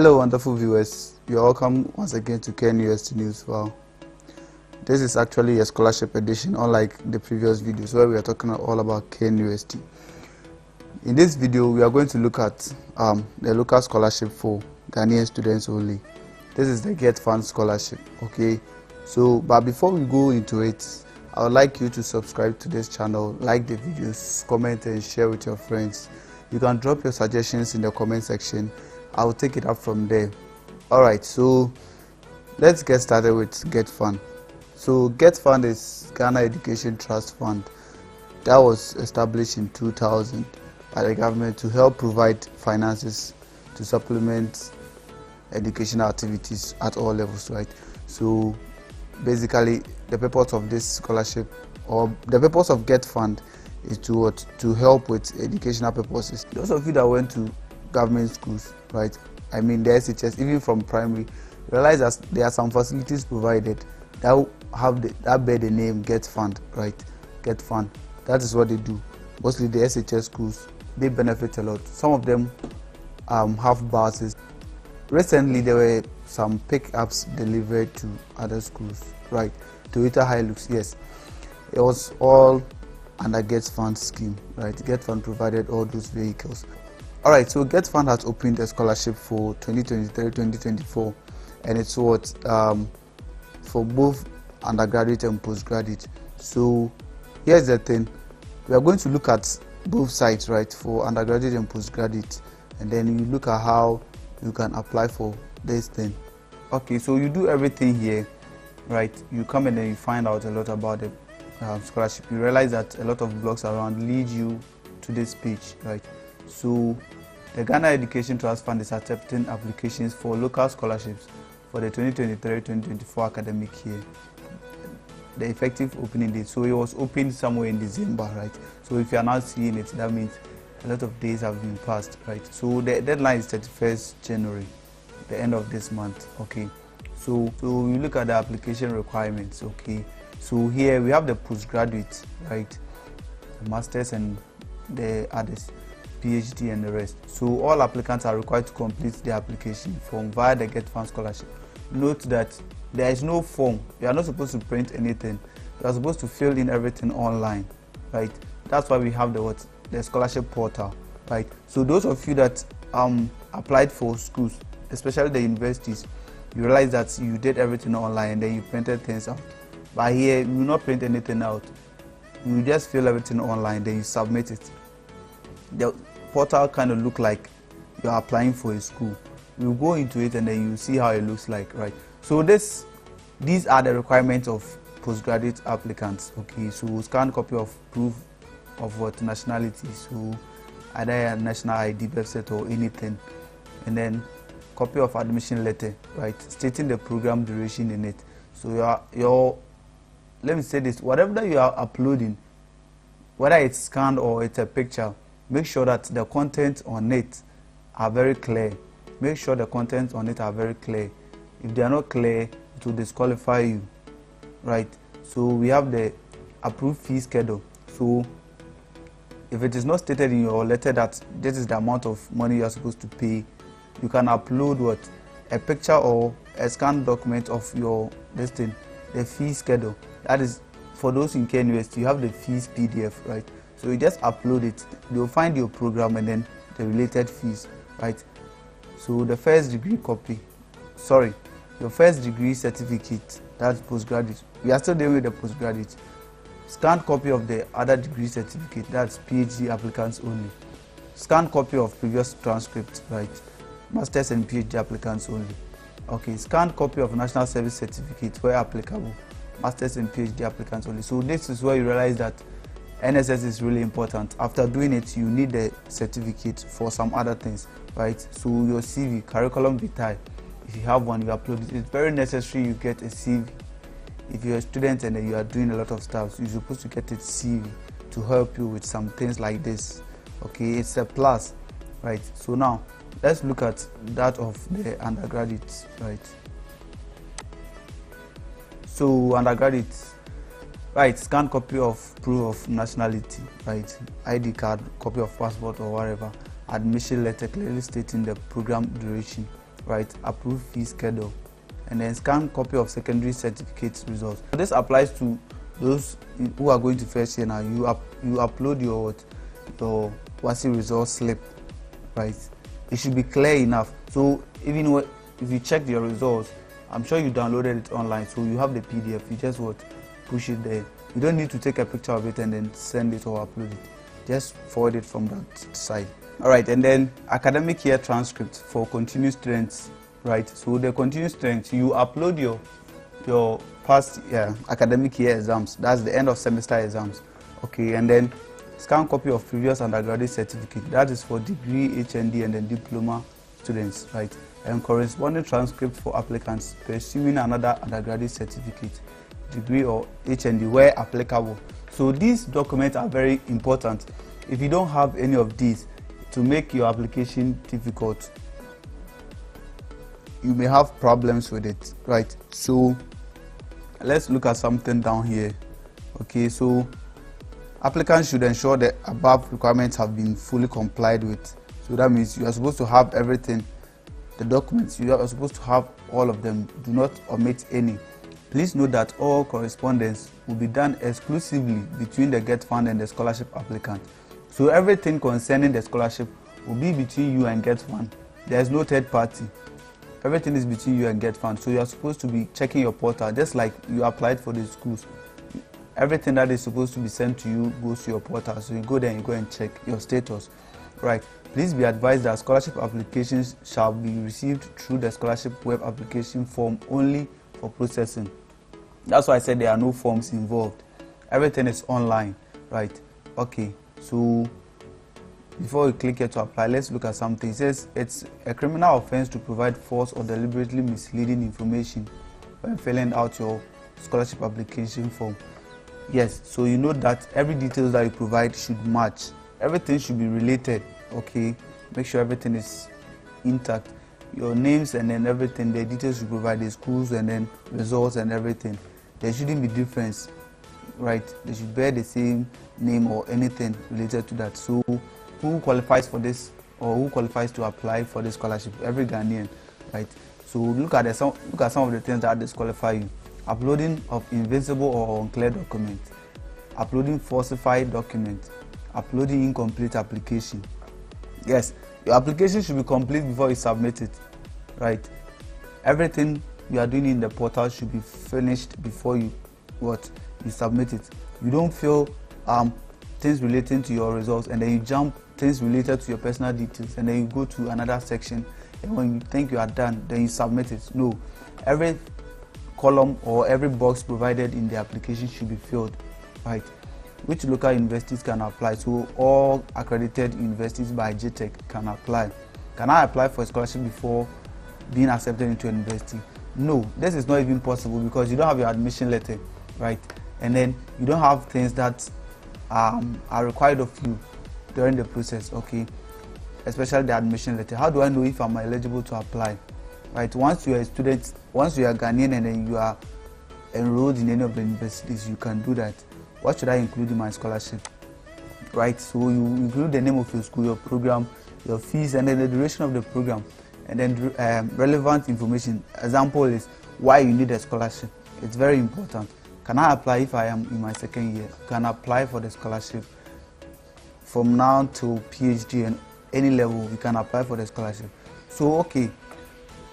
Hello wonderful viewers, you're welcome once again to KNUST News. Wow, this is actually a scholarship edition, unlike the previous videos where we are talking all about KNUST. In this video we are going to look at the local scholarship for Ghanaian students only. This is the GETFUND Scholarship. Okay, so but before we go into it, I would like you to subscribe to this channel, like the videos, comment and share with your friends. You can drop your suggestions in the comment section. I will take it up from there. Alright, so let's get started with GETFUND. So GETFUND is Ghana Education Trust Fund that was established in 2000 by the government to help provide finances to supplement educational activities at all levels, right? So basically the purpose of this scholarship, or the purpose of GETFUND, is to help with educational purposes. Those of you that went to government schools, right, I mean the SHS, even from primary, realize that there are some facilities provided that have that bear the name GETFUND, right? GETFUND, that is what they do. Mostly the SHS schools, they benefit a lot. Some of them have buses. Recently there were some pickups delivered to other schools, right? Toyota Hilux, yes, it was all under GETFUND scheme, right? GETFUND provided all those vehicles. Alright, so GETFUND has opened a scholarship for 2023-2024, and it's what for both undergraduate and postgraduate. So here's the thing, we are going to look at both sides, right, for undergraduate and postgraduate, and then you look at how you can apply for this thing. Okay, so you do everything here, right? You come and then you find out a lot about the scholarship. You realize that a lot of blogs around lead you to this page, right? So the Ghana Education Trust Fund is accepting applications for local scholarships for the 2023-2024 academic year. The effective opening date, so it was opened somewhere in December, right? So if you are not seeing it, that means a lot of days have been passed, right? So the deadline is 31st January, the end of this month. Okay, so you look at the application requirements. Okay, so here we have the postgraduate, right, the masters and the others, PhD and the rest. So all applicants are required to complete the application form via the GETFUND Scholarship. Note that there is no form. You are not supposed to print anything. You are supposed to fill in everything online, right? That's why we have the scholarship portal, right? So those of you that applied for schools, especially the universities, you realize that you did everything online and then you printed things out. But here you will not print anything out. You just fill everything online, then you submit it. The portal kind of look like you're applying for a school. You go into it and then you see how it looks like, right? So these are the requirements of postgraduate applicants. Okay, so scanned copy of proof of what nationality, so either a national ID, birth set or anything, and then copy of admission letter, right, stating the program duration in it. So your let me say this, whatever that you are uploading, whether it's scanned or it's a picture, make sure that the content on it are very clear. Make sure the contents on it are very clear. If they are not clear, it will disqualify you, right? So we have the approved fee schedule. So if it is not stated in your letter that this is the amount of money you are supposed to pay, you can upload a picture or a scanned document of your listing, the fee schedule. That is for those in KNUST, you have the fees PDF, right? So you just upload it. You'll find your program and then the related fees, right? So the first degree copy, your first degree certificate, that's postgraduate. We are still dealing with the postgraduate. Scanned copy of the other degree certificate, that's PhD applicants only. Scanned copy of previous transcript, right? Masters and PhD applicants only. Okay, scanned copy of national service certificate where applicable. Masters and PhD applicants only. So this is where you realize that NSS is really important. After doing it, you need the certificate for some other things, right? So your CV, curriculum vitae, if you have one, you upload it. It's very necessary you get a CV. If you're a student and you are doing a lot of stuff, you're supposed to get a CV to help you with some things like this. Okay, it's a plus, right? So now let's look at that of the undergraduates, right? So undergraduates, right, scanned copy of proof of nationality, right, ID card, copy of passport or whatever, admission letter clearly stating the program duration, right? Approve fee schedule, and then scan copy of secondary certificate results. So this applies to those who are going to first year now. You upload your WASSCE results slip, right? It should be clear enough. So even if you check your results, I'm sure you downloaded it online, so you have the PDF. You just push it there. You don't need to take a picture of it and then send it or upload it. Just forward it from that side. All right, and then academic year transcript for continuing students, right? So the continuing students, you upload your past academic year exams. That's the end of semester exams. Okay, and then scan copy of previous undergraduate certificate. That is for degree, HND, and then diploma students, right? And corresponding transcript for applicants pursuing another undergraduate certificate, degree or HND where applicable. So these documents are very important. If you don't have any of these, to make your application difficult, you may have problems with it, right? So let's look at something down here. Okay, so applicants should ensure the above requirements have been fully complied with. So that means you are supposed to have everything, the documents, you are supposed to have all of them. Do not omit any. Please note that all correspondence will be done exclusively between the GETFUND and the scholarship applicant. So everything concerning the scholarship will be between you and GETFUND. There is no third party. Everything is between you and GETFUND. So you are supposed to be checking your portal, just like you applied for the schools. Everything that is supposed to be sent to you goes to your portal. So you go there and you go and check your status. Right. Please be advised that scholarship applications shall be received through the scholarship web application form only for processing. That's why I said there are no forms involved. Everything is online, right? Okay, so before we click here to apply, let's look at something. It says it's a criminal offense to provide false or deliberately misleading information when filling out your scholarship application form. Yes, so you know that every details that you provide should match. Everything should be related, okay? Make sure everything is intact. Your names and then everything, the details you provide, the schools and then results and everything. There shouldn't be difference, right? They should bear the same name or anything related to that. So who qualifies for this or who qualifies to apply for the scholarship? Every Ghanaian, right? So look at some of the things that disqualify you. Uploading of invisible or unclear document, uploading falsified document, uploading incomplete application. Yes, your application should be complete before you submit it, right? Everything you are doing in the portal should be finished before you submit it. You don't fill things relating to your results and then you jump things related to your personal details and then you go to another section, and when you think you are done, then you submit it. No, every column or every box provided in the application should be filled, right? Which local universities can apply? So all accredited universities by GTech can apply. Can I apply for a scholarship before being accepted into a university? No, this is not even possible because you don't have your admission letter, right? And then you don't have things that are required of you during the process, okay? Especially the admission letter. How do I know if I'm eligible to apply? Right? Once you are a student, once you are Ghanaian and then you are enrolled in any of the universities, you can do that. What should I include in my scholarship? Right? So you include the name of your school, your program, your fees, and then the duration of the program, and then relevant information. Example is why you need a scholarship. It's very important. Can I apply if I am in my second year? Can I apply for the scholarship from now to PhD and any level? You can apply for the scholarship. So okay,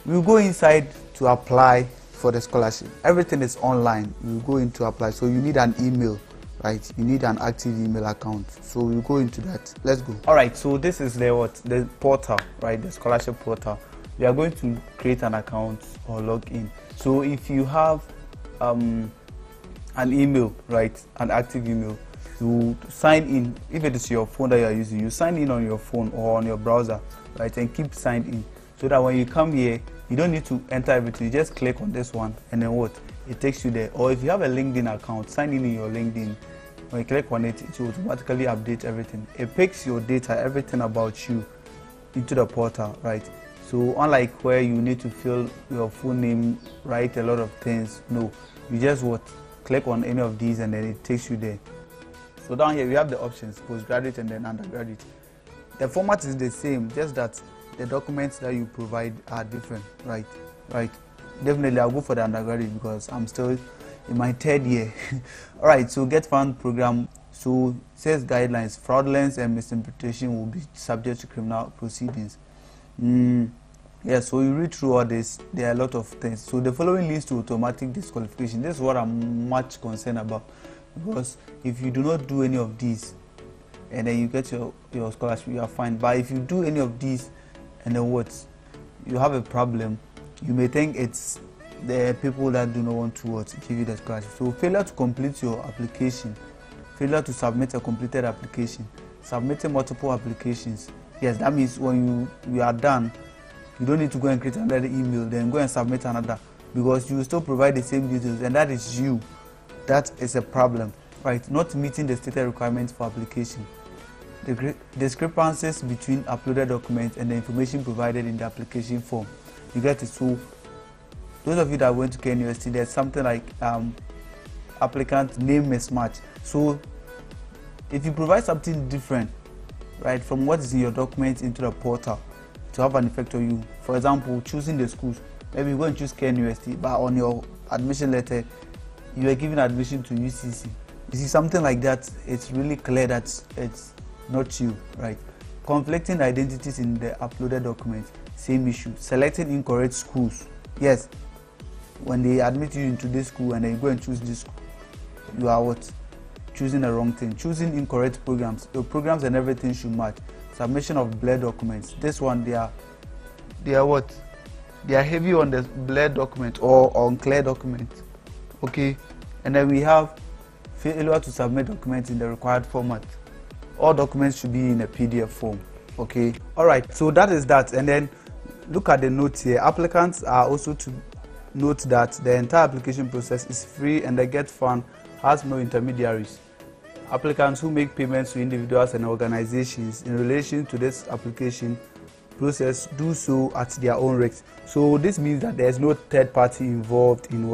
we'll go inside to apply for the scholarship. Everything is online. You go in to apply. So you need an email, right? You need an active email account. So we'll go into that. Let's go. All right. So this is the portal, right? The scholarship portal. We are going to create an account or log in. So if you have an email, right, an active email, you sign in. If it is your phone that you are using, you sign in on your phone or on your browser, right, and keep signed in, so that when you come here, you don't need to enter everything. You just click on this one and then it takes you there. Or if you have a LinkedIn account, sign in your LinkedIn. When you click on it, it will automatically update everything. It picks your data, everything about you into the portal, right? So unlike where you need to fill your full name, write a lot of things, no, you just click on any of these and then it takes you there. So down here we have the options, postgraduate and then undergraduate. The format is the same, just that the documents that you provide are different, right? Definitely I'll go for the undergraduate because I'm still in my 3rd year. All right, so GETFUND program, so says guidelines: fraudulence and misinterpretation will be subject to criminal proceedings. Yeah, so you read through all this, there are a lot of things. So the following leads to automatic disqualification. This is what I'm much concerned about, because if you do not do any of these and then you get your scholarship, you are fine. But if you do any of these and then what, you have a problem. You may think it's the people that do not want to give you the scholarship. So failure to complete your application, failure to submit a completed application, submitting multiple applications. Yes, that means when you are done, you don't need to go and create another email, then go and submit another, because you will still provide the same details, and that is you. That is a problem, right? Not meeting the stated requirements for application. The discrepancies between uploaded documents and the information provided in the application form. You get it? So those of you that went to KNUST, there's something like applicant name mismatch. So if you provide something different, right, from what is in your document into the portal, to have an effect on you. For example, choosing the schools. Maybe you go and choose KNUST, but on your admission letter, you are given admission to UCC. You see, something like that, it's really clear that it's not you, right? Conflicting identities in the uploaded documents, same issue. Selecting incorrect schools. Yes, when they admit you into this school and then you go and choose this school, you are what? Choosing the wrong thing. Choosing incorrect programs. Your programs and everything should match. Submission of blurred documents. This one, they are what? They are heavy on the blurred document or unclear document. Okay, and then we have failure to submit documents in the required format. All documents should be in a PDF form. Okay, all right, so that is that. And then look at the notes here. Applicants are also to note that the entire application process is free and the GETFUND has no intermediaries. Applicants who make payments to individuals and organizations in relation to this application process do so at their own risk. So this means that there is no third party involved in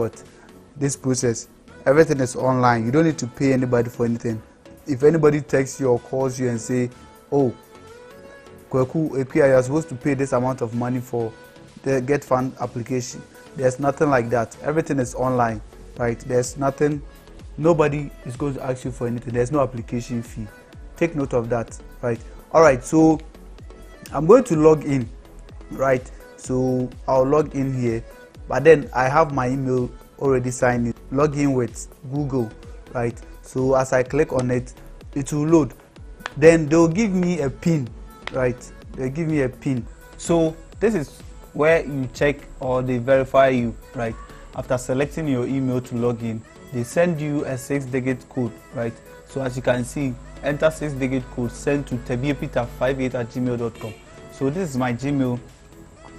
this process. Everything is online. You don't need to pay anybody for anything. If anybody texts you or calls you and say, oh, Kweku, you are supposed to pay this amount of money for the GETFUND application, there's nothing like that. Everything is online, right? There's nothing. Nobody is going to ask you for anything. There's no application fee. Take note of that, right? All right, so I'm going to log in, right? So I'll log in here, but then I have my email already signed in. Log in with Google, right? So as I click on it, it will load. Then they'll give me a pin, right? They'll give me a pin. So this is where you check or they verify you, right? After selecting your email to log in, they send you a 6-digit code, right? So as you can see, enter 6-digit code sent to tebiepita58@gmail.com. So this is my Gmail,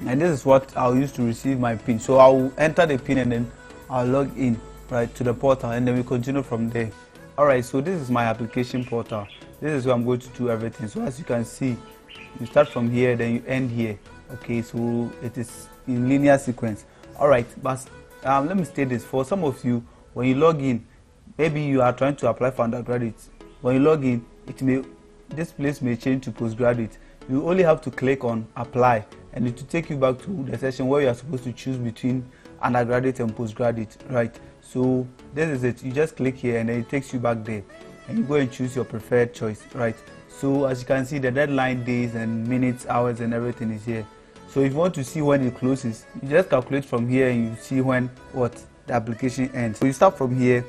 and this is what I'll use to receive my pin. So I'll enter the pin and then I'll log in, right, to the portal, and then we continue from there. All right, so this is my application portal. This is where I'm going to do everything. So as you can see, you start from here, then you end here. Okay, so it is in linear sequence. All right, but let me state this. For some of you, when you log in, maybe you are trying to apply for undergraduate. When you log in, this place may change to postgraduate. You only have to click on apply, and it will take you back to the session where you are supposed to choose between undergraduate and postgraduate, right? So this is it. You just click here and then it takes you back there, and you go and choose your preferred choice, right? So as you can see, the deadline days and minutes, hours and everything is here. So if you want to see when it closes, you just calculate from here and you see when the application ends. So you start from here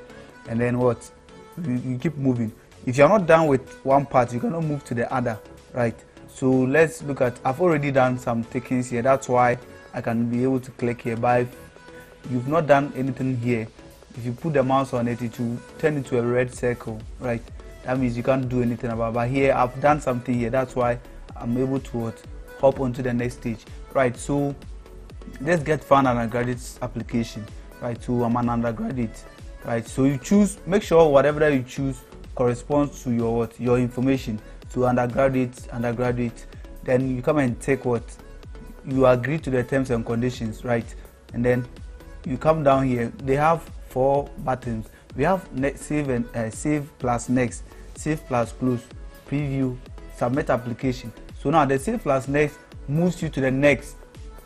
and then you keep moving. If you're not done with one part, you cannot move to the other, right? So let's look at, I've already done some takings here. That's why I can be able to click here. But if you've not done anything here, if you put the mouse on it, it will turn into a red circle, right? That means you can't do anything about it. But here, I've done something here. That's why I'm able to hop onto the next stage, right? So let's GETFUND undergraduate application, right? So I'm an undergraduate, right? So you choose, make sure whatever that you choose corresponds to your information. So undergraduate, then you come and take you agree to the terms and conditions, right? And then you come down here. They have 4 buttons. We have save and save plus next, save plus close, preview, submit application. So now the save plus next moves you to the next,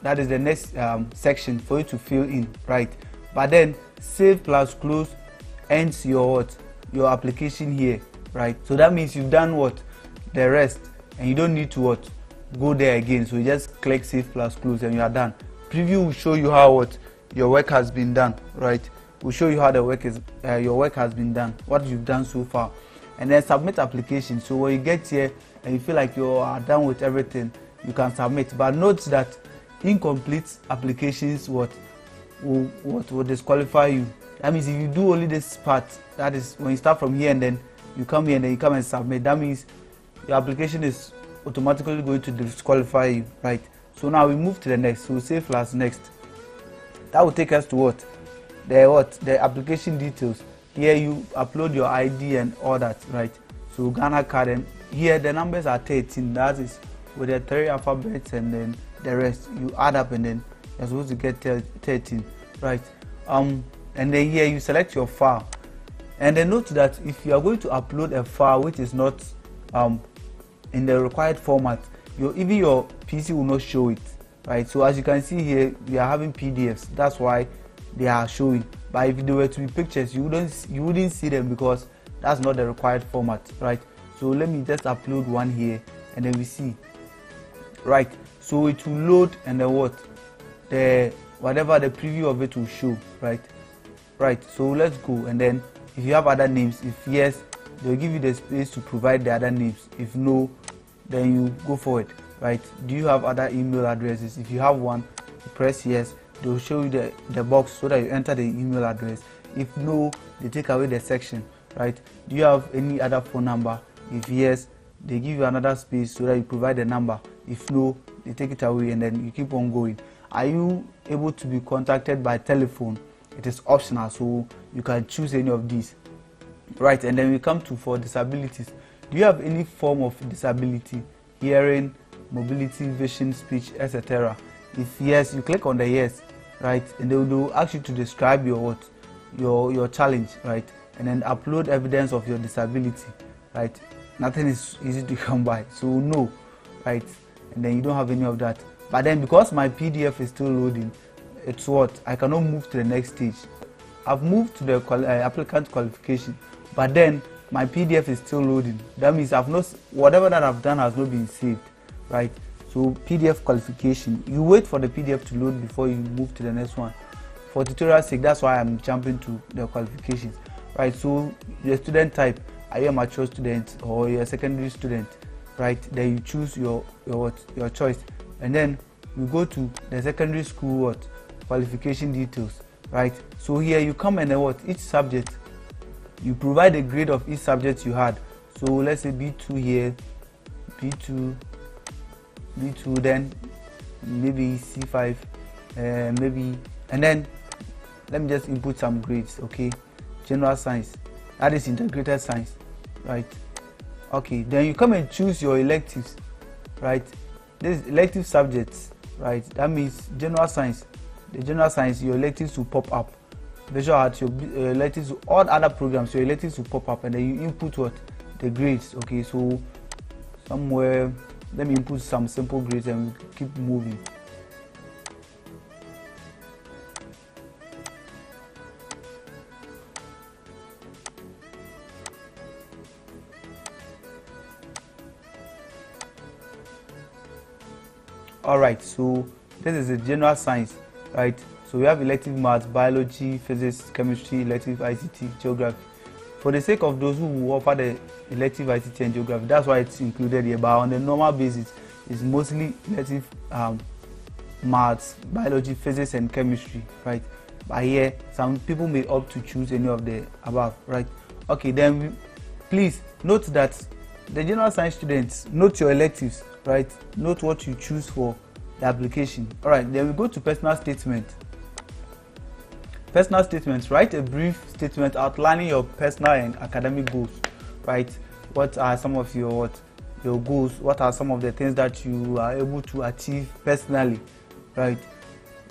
that is the next section for you to fill in, right? But then save plus close ends your application here, right? So that means you've done the rest, and you don't need to go there again. So you just click save plus close and you are done. Preview will show you how your work has been done, right? Will show you how the work is your work has been done, what you've done so far. And then submit application. So when you get here and you feel like you are done with everything, you can submit. But note that incomplete applications will disqualify you. That means if you do only this part, that is when you start from here and then you come here and then you come and submit, that means your application is automatically going to disqualify you, right? So now we move to the next. So we'll save plus next. That will take us to the application details. Here you upload your ID and all that, right? So Ghana card, and here the numbers are 13. That is with the 3 alphabets, and then the rest you add up, and then you're supposed to get 13, right? And then here you select your file, and then note that if you are going to upload a file which is not in the required format, even your PC will not show it, right? So as you can see here, we are having PDFs. That's why they are showing. But if they were to be pictures, you wouldn't see them because that's not the required format, right? So let me just upload one here, and then we see, right? So it will load, and then whatever the preview of it will show, right? So let's go. And then if you have other names, if yes, they'll give you the space to provide the other names. If no, then you go for it, right? Do you have other email addresses? If you have one, you press yes. They'll show you the box so that you enter the email address. If no, they take away the section, right? Do you have any other phone number? If yes, they give you another space so that you provide the number. If no, they take it away, and then you keep on going. Are you able to be contacted by telephone? It is optional, so you can choose any of these, right? And then we come to for disabilities. Do you have any form of disability? Hearing, mobility, vision, speech, etc. If yes, you click on the yes, right? And they will ask you to describe your challenge, right? And then upload evidence of your disability, right? Nothing is easy to come by, so no, right? And then you don't have any of that. But then because my PDF is still loading, it's I cannot move to the next stage. I've moved to the applicant qualification, but then my PDF is still loading. That means whatever that I've done has not been saved, right? So PDF qualification, you wait for the PDF to load before you move to the next one. For tutorial sake, that's why I'm jumping to the qualifications, right? So your student type, are you a mature student or you're a secondary student, right? Then you choose your choice, and then you go to the secondary school qualification details, right? So here you come and each subject, you provide a grade of each subject you had. So let's say B2 here, B2, then maybe C5, maybe, and then let me just input some grades. Okay, general science, that is integrated science, right? Okay, then you come and choose your electives, right? This elective subjects, right? That means general science. The general science, your electives will pop up. Visual arts, your electives, all other programs, your electives will pop up, and then you input the grades. Okay, so somewhere, let me input some simple grades and we keep moving. Alright, so this is the general science, right? So we have elective maths, biology, physics, chemistry, elective ICT, geography. For the sake of those who offer the elective ICT and geography, that's why it's included here. But on the normal basis, it's mostly elective maths, biology, physics, and chemistry, right? But here, some people may opt to choose any of the above, right? Okay, then please note that the general science students, note your electives, right? Note what you choose for the application. All right, then we go to personal statement. Personal statements, write a brief statement outlining your personal and academic goals, right? What are some of your goals? What are some of the things that you are able to achieve personally, right?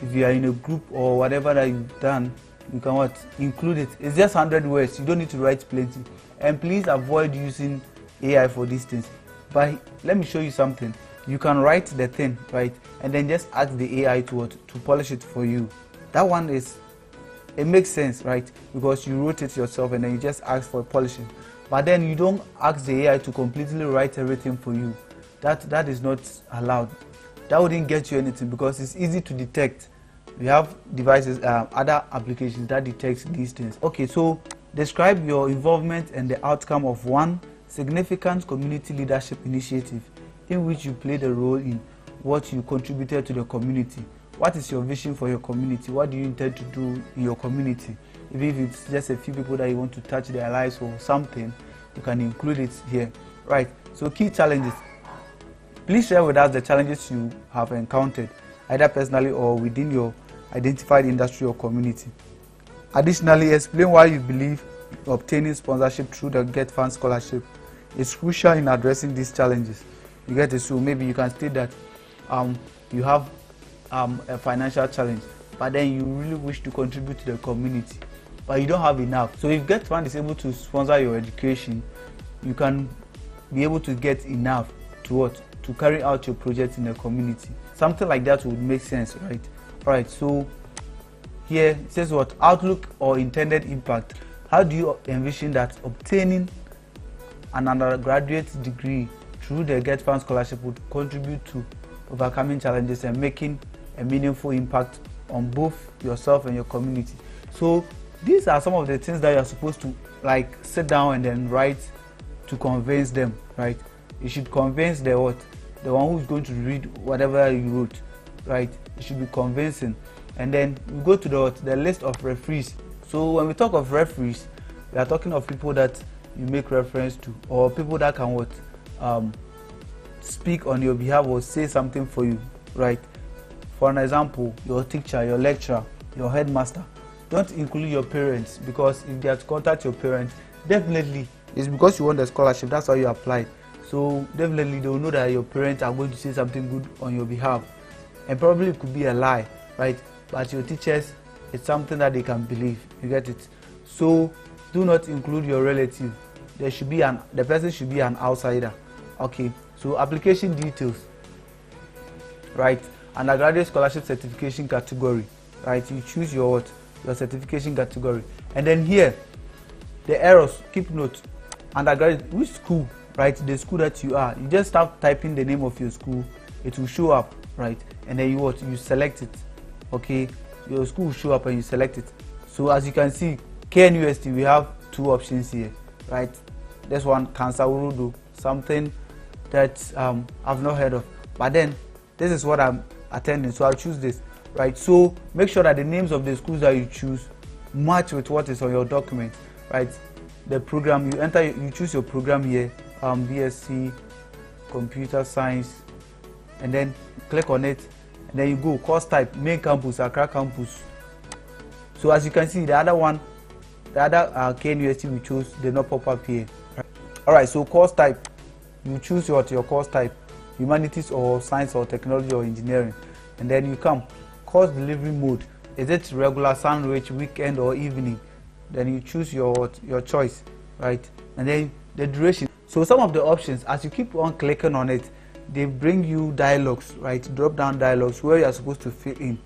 If you are in a group or whatever that you've done, you can include it. It's just 100 words. You don't need to write plenty. And please avoid using AI for these things. But let me show you something. you can write the thing, right, and then just ask the AI to polish it for you. That one it makes sense, right, because you wrote it yourself and then you just ask for polishing. But then you don't ask the AI to completely write everything for you. That is not allowed. That wouldn't get you anything because it's easy to detect. We have devices, other applications that detect these things. Okay, so describe your involvement and the outcome of one significant community leadership initiative in which you played a role in what you contributed to the community. What is your vision for your community? What do you intend to do in your community? Even if it's just a few people that you want to touch their lives or something, you can include it here. Right, so key challenges. Please share with us the challenges you have encountered, either personally or within your identified industry or community. Additionally, explain why you believe obtaining sponsorship through the GETFUND Scholarship is crucial in addressing these challenges. You get it? So maybe you can state that you have a financial challenge, but then you really wish to contribute to the community, but you don't have enough. So if GETFUND is able to sponsor your education, you can be able to get enough to carry out your project in the community. Something like that would make sense, right? Alright, so here it says what? Outlook or intended impact. How do you envision that obtaining an undergraduate degree through the GETFUND Scholarship would contribute to overcoming challenges and making a meaningful impact on both yourself and your community? So these are some of the things that you're supposed to like sit down and then write to convince them, right? You should convince the one who's going to read whatever you wrote, right? It should be convincing. And then we go to the list of referees. So when we talk of referees, we are talking of people that you make reference to, or people that can speak on your behalf or say something for you, right? For an example, your teacher, your lecturer, your headmaster. Don't include your parents, because if they have to contact your parents, definitely it's because you want the scholarship. That's why you applied. So definitely they will know that your parents are going to say something good on your behalf, and probably it could be a lie, right? But your teachers, it's something that they can believe. You get it? So do not include your relative. The person should be an outsider. Okay, so application details, right? Undergraduate scholarship certification category, right? You choose your certification category, and then here the errors. Keep note. Undergraduate, which school, right? The school that you are. You just start typing the name of your school. It will show up, right? And then you select it. Okay, your school will show up and you select it. So as you can see, KNUST, we have two options here, right? This one, Kansawurudo, something that I've not heard of, but then this is what I'm attending, so I'll choose this, right? So make sure that the names of the schools that you choose match with what is on your document, right? The program you choose your program here, BSc Computer Science, and then click on it, and then you go course type, main campus, Accra campus. So as you can see, the other KNUST we chose did not pop up here. Right? All right, so course type, you choose your course type, humanities or science or technology or engineering, and then you come course delivery mode. Is it regular, sandwich, weekend or evening? Then you choose your choice, right? And then the duration. So some of the options, as you keep on clicking on it, they bring you dialogues, right? Drop down dialogues where you are supposed to fill in.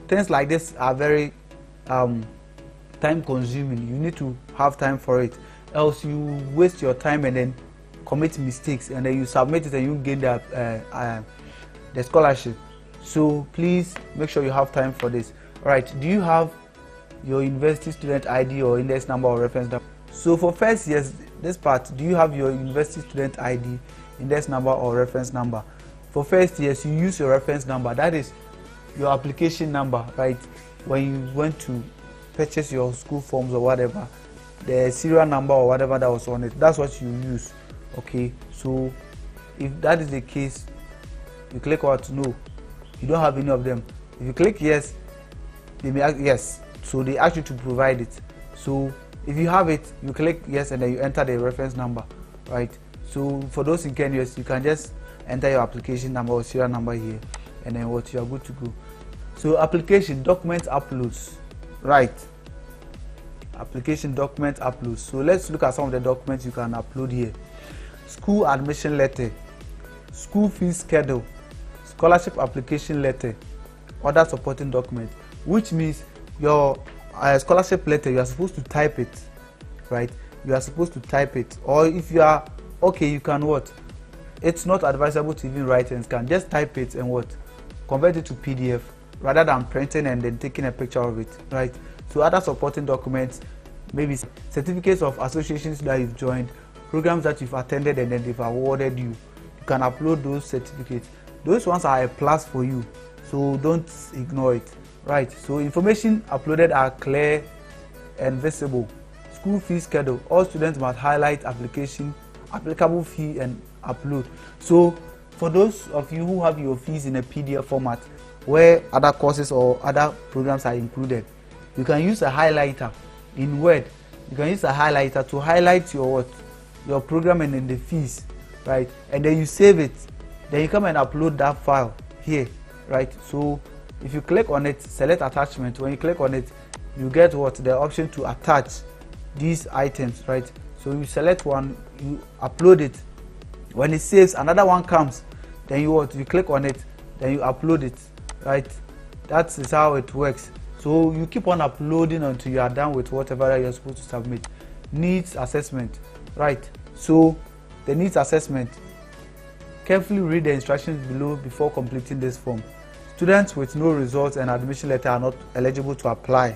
Things like this are very time consuming. You need to have time for it, else you waste your time and then commit mistakes, and then you submit it and you gain the scholarship. So please make sure you have time for this. All right, do you have your university student ID or index number or reference number? So for first years, this part, do you have your university student ID, index number or reference number? For first years, you use your reference number, that is your application number, right? When you went to purchase your school forms or whatever, the serial number or whatever that was on it, that's what you use. Okay, so if that is the case, you click what? No, you don't have any of them. If you click yes, they may ask yes, so they ask you to provide it. So if you have it, you click yes and then you enter the reference number, right? So for those in KNUST, you can just enter your application number or serial number here, and then you are good to go. So application document uploads, right? Application document uploads. So let's look at some of the documents you can upload here. School admission letter. school fees schedule, scholarship application letter, other supporting documents, which means your scholarship letter, you are supposed to type it, right? You are supposed to type it, or if you are okay, you can what? It's not advisable to even write and scan. Just type it and what? Convert it to PDF rather than printing and then taking a picture of it, right? So other supporting documents, maybe certificates of associations that you've joined, programs that you've attended and then they've awarded you. You can upload those certificates. Those ones are a plus for you, so don't ignore it, right? So information uploaded are clear and visible. School fee schedule, all students must highlight application, applicable fee and upload. So for those of you who have your fees in a PDF format where other courses or other programs are included, you can use a highlighter in Word. You can use a highlighter to highlight your program and then the fees, right? And then you save it. Then you come and upload that file here, right? So if you click on it, select attachment. When you click on it, you get the option to attach these items, right? So you select one, you upload it. When it saves, another one comes. Then you click on it, then you upload it, right? That is how it works. So you keep on uploading until you are done with whatever you're supposed to submit. Needs assessment, right? So the needs assessment, carefully read the instructions below before completing this form. Students with no results and admission letter are not eligible to apply,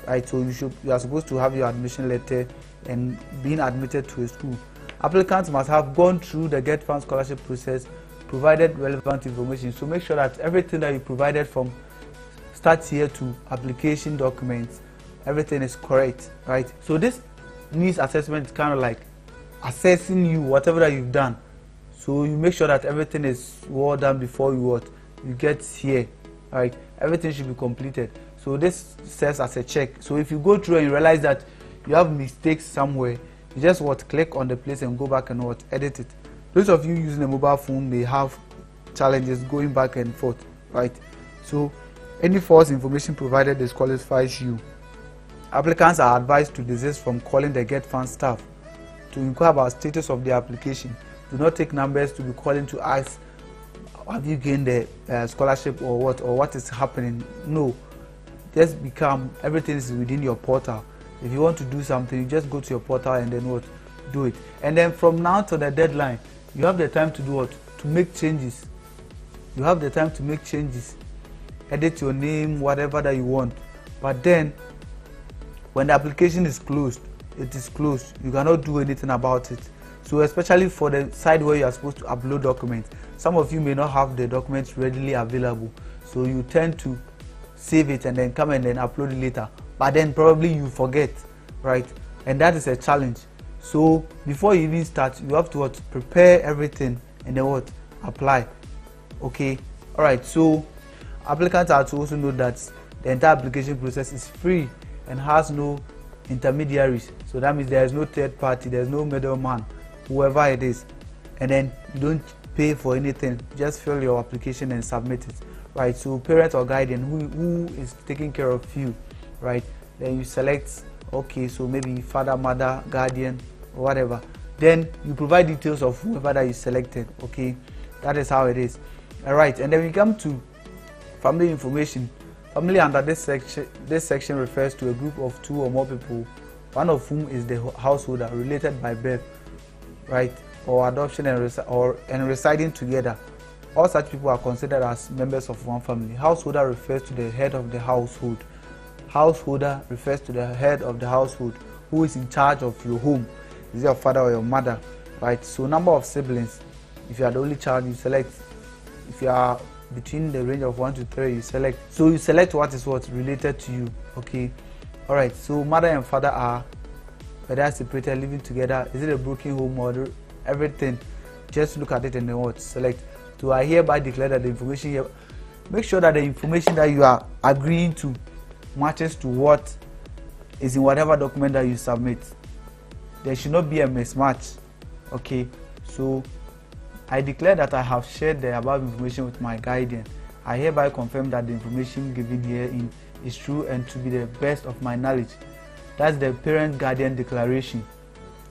right? So you are supposed to have your admission letter and being admitted to a school. Applicants must have gone through the GETFUND Scholarship process, provided relevant information. So make sure that everything that you provided from start here to application documents, everything is correct, right? So this needs assessment is kind of like assessing you, whatever that you've done. So you make sure that everything is well done before you get here, right? Everything should be completed. So this serves as a check. So if you go through and you realize that you have mistakes somewhere, you just click on the place and go back and edit it. Those of you using a mobile phone may have challenges going back and forth, right? So any false information provided disqualifies you. Applicants are advised to desist from calling the GETFUND staff to inquire about status of the application. Do not take numbers to be calling to ask, have you gained the scholarship or what is happening? No, just everything is within your portal. If you want to do something, you just go to your portal and then do it. And then from now to the deadline, you have the time to do to make changes. You have the time to make changes, edit your name, whatever that you want. But then when the application is closed, it is closed. You cannot do anything about it. So especially for the side where you are supposed to upload documents, some of you may not have the documents readily available. So you tend to save it and then come and then upload it later. But then probably you forget, right? And that is a challenge. So before you even start, you have to prepare everything and then apply. Okay, all right. So applicants are to also know that the entire application process is free and has no intermediaries. So that means there is no third party, there is no middleman, whoever it is. And then you don't pay for anything. Just fill your application and submit it, right? So parent or guardian who is taking care of you, right? Then you select, okay, so maybe father, mother, guardian, or whatever. Then you provide details of whoever that you selected. Okay, that is how it is. All right, and then we come to family information. Family under this section refers to a group of two or more people, one of whom is the householder related by birth, right, or adoption and residing together. All such people are considered as members of one family. Householder refers to the head of the household. Householder refers to the head of the household who is in charge of your home. Is it your father or your mother, right? So number of siblings, if you are the only child, you select. If you are between the range of 1 to 3, you select. So you select what is related to you. Okay, all right. So mother and father are whether separated, living together. Is it a broken home or everything? Just look at it and then select. So I hereby declare that the information here, make sure that the information that you are agreeing to matches to what is in whatever document that you submit. There should not be a mismatch. Okay, so I declare that I have shared the above information with my guardian. I hereby confirm that the information given herein is true and to be the best of my knowledge. That's the parent guardian declaration,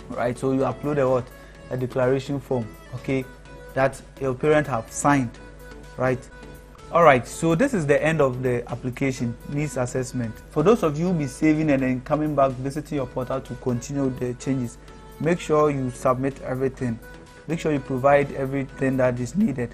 right? So you upload a declaration form. Okay, that your parents have signed, right? Alright, so this is the end of the application needs assessment. For those of you who be saving and then coming back visiting your portal to continue the changes, make sure you submit everything. Make sure you provide everything that is needed.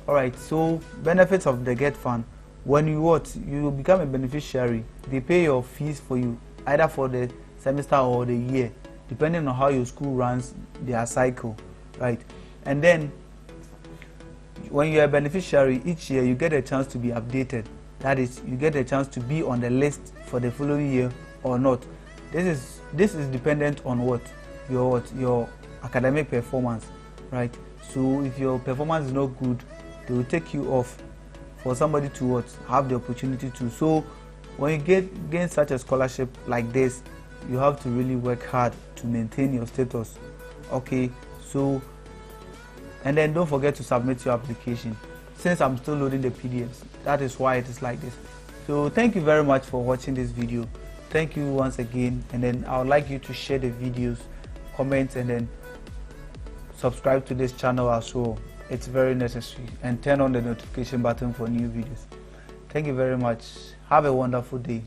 Alright, so benefits of the GETFUND. When you become a beneficiary, they pay your fees for you, either for the semester or the year, depending on how your school runs their cycle, right? And then when you're a beneficiary, each year you get a chance to be updated. That is, you get a chance to be on the list for the following year or not. This is dependent on your academic performance, right? So if your performance is not good, they will take you off for somebody to have the opportunity to. So when you gain such a scholarship like this, you have to really work hard to maintain your status. Okay, so and then don't forget to submit your application. Since I'm still loading the PDFs, that is why it is like this. So thank you very much for watching this video. Thank you once again, and then I would like you to share the videos, comment, and then subscribe to this channel as well. It's very necessary, and turn on the notification button for new videos. Thank you very much. Have a wonderful day.